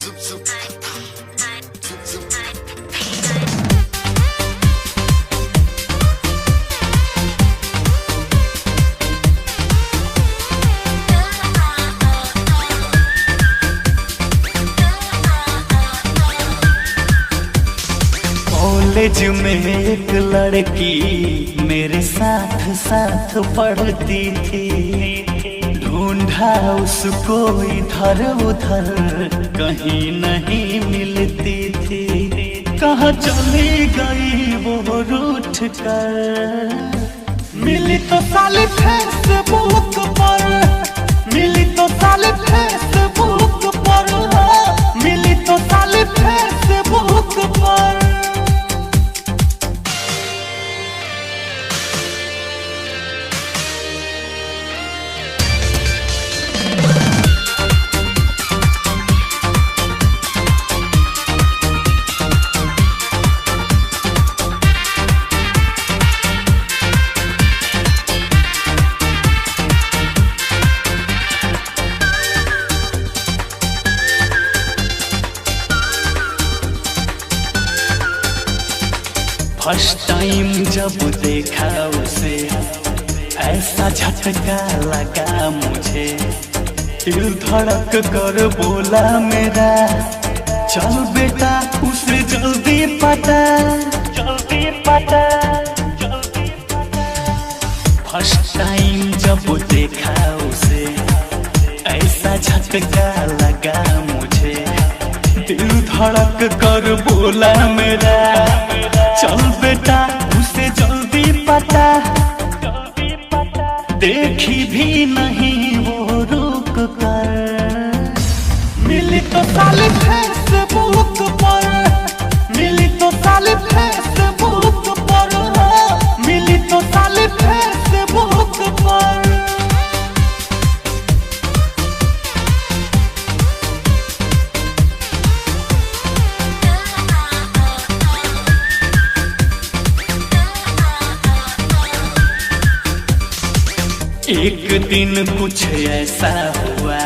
College में एक लड़की मेरे साथ साथ पढ़ती थी। ढूंढा उसको इधर उधर कहीं नहीं मिलती थी। कहाँ चली गई वो रूठ कर। मिली तो साले फेसबुक पर, मिली तो साले फेसबुक पर, मिली तो साले फेसबुक पर। फर्स्ट टाइम जब देखा उसे ऐसा झटका लगा मुझे। दिल धड़क कर बोला मेरा, चल बेटा उसे जल्दी पता, जल्दी पता, जल्दी पता। फर्स्ट टाइम जब देखा उसे ऐसा झटका लगा मुझे। दिल धड़क कर बोला मेरा, चल बेटा उसे जल्दी पता, जल्दी पता। देखी भी नहीं वो रुक कर। मिली तो साले फेसबुक पर, मिली तो साले फेसबुक पर, मिली तो साले फेसबुक पर। एक दिन कुछ ऐसा हुआ,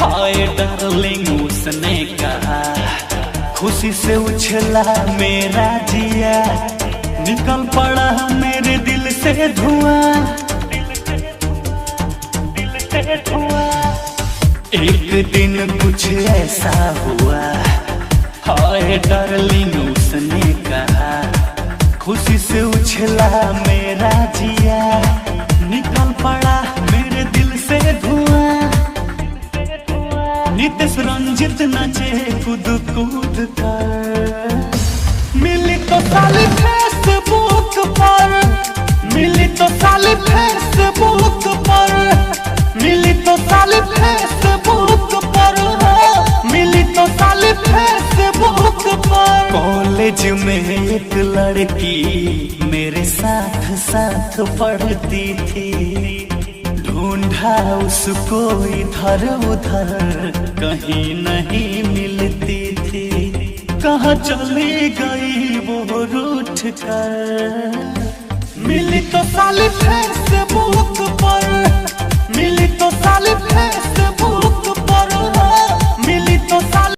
हाय डार्लिंग उसने कहा। खुशी से उछला मेरा जिया, निकल पड़ा मेरे दिल से धुआं, दिल से धुआं। एक दिन कुछ ऐसा हुआ, हाय डार्लिंग उसने कहा। खुशी से उछला मेरा जिया, निकल पड़ा मेरे दिल से धुआं। नितेश रंजित नाचे कूद कूद कर। मिली तो साले फेसबुक पर, मिली तो साले फेसबुक पर, मिली तो साले फेसबुक पर, मिली तो साले फेसबुक पर। कॉलेज में एक लड़की मेरे साथ साथ पढ़ती थी। ढूंढा उसको इधर उधर कहीं नहीं मिलती थी। कहाँ चली गई वो रूठ कर। मिली तो साले फेसबुक पर, मिली तो साले फेसबुक पर, मिली तो साले